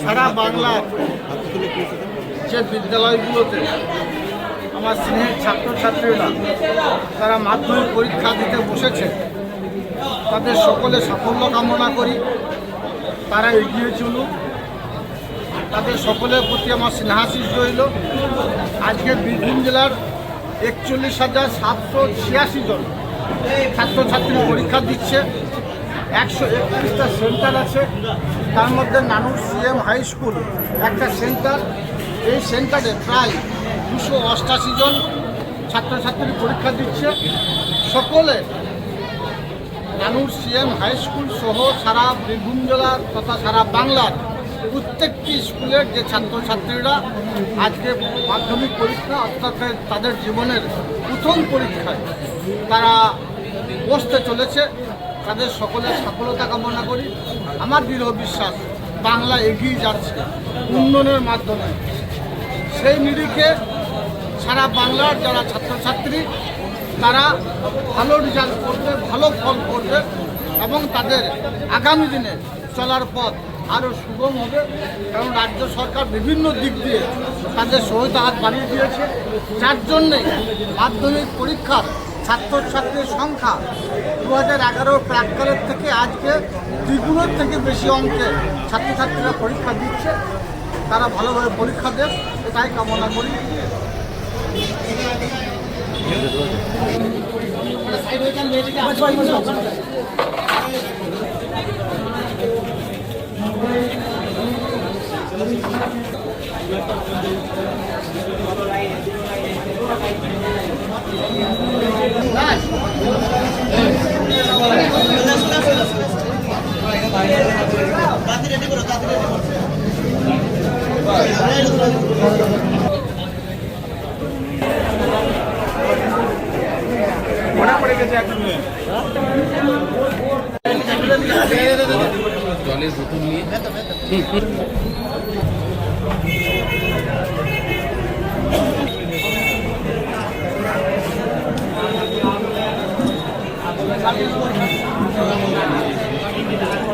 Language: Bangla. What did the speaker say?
সারা বাংলার যে বিদ্যালয়গুলোতে আমার স্নেহের ছাত্রছাত্রীরা তারা মাধ্যমিক পরীক্ষা দিতে বসেছে, তাদের সকলে সাফল্য কামনা করি। তারা এগিয়ে চলুক, তাদের সকলের প্রতি আমার স্নেহাশিস রইল। আজকে বীরভূম জেলার 41,786 জন ছাত্রছাত্রী পরীক্ষা দিচ্ছে। 131টা সেন্টার আছে, তার মধ্যে নানুর সিএম হাই স্কুল একটা সেন্টার। এই সেন্টারে প্রায় 288 জন ছাত্রছাত্রী পরীক্ষা দিচ্ছে। সকলে নানুর সিএম হাই স্কুল সহ সারা বীরভূম জেলার তথা সারা বাংলার প্রত্যেকটি স্কুলের যে ছাত্রছাত্রীরা আজকে মাধ্যমিক পরীক্ষা অর্থাৎ তাদের জীবনের প্রথম পরীক্ষায় তারা বসতে চলেছে, তাদের সকলের সফলতা কামনা করি। আমার দৃঢ় বিশ্বাস বাংলা এগিয়ে যাচ্ছে উন্নয়নের মাধ্যমে। সেই নিরিখে সারা বাংলার যারা ছাত্রছাত্রী তারা ভালো রেজাল্ট করবে, ভালো ফল করবে এবং তাদের আগামী দিনে চলার পথ আরও সুগম হবে। কারণ রাজ্য সরকার বিভিন্ন দিক দিয়ে তাদের সহায়তা হাত বাড়িয়ে দিয়েছে, যার জন্যে মাধ্যমিক পরীক্ষার ছাত্রছাত্রীর সংখ্যা 2011 প্রাককালের থেকে আজকে দ্বিগুণের থেকে বেশি অঙ্কে ছাত্রছাত্রীরা পরীক্ষা দিচ্ছে। তারা ভালোভাবে পরীক্ষা দেন, এটাই কামনা করি। মনে পড়ে গেছে একটা জলের বোতল নিয়ে Gracias.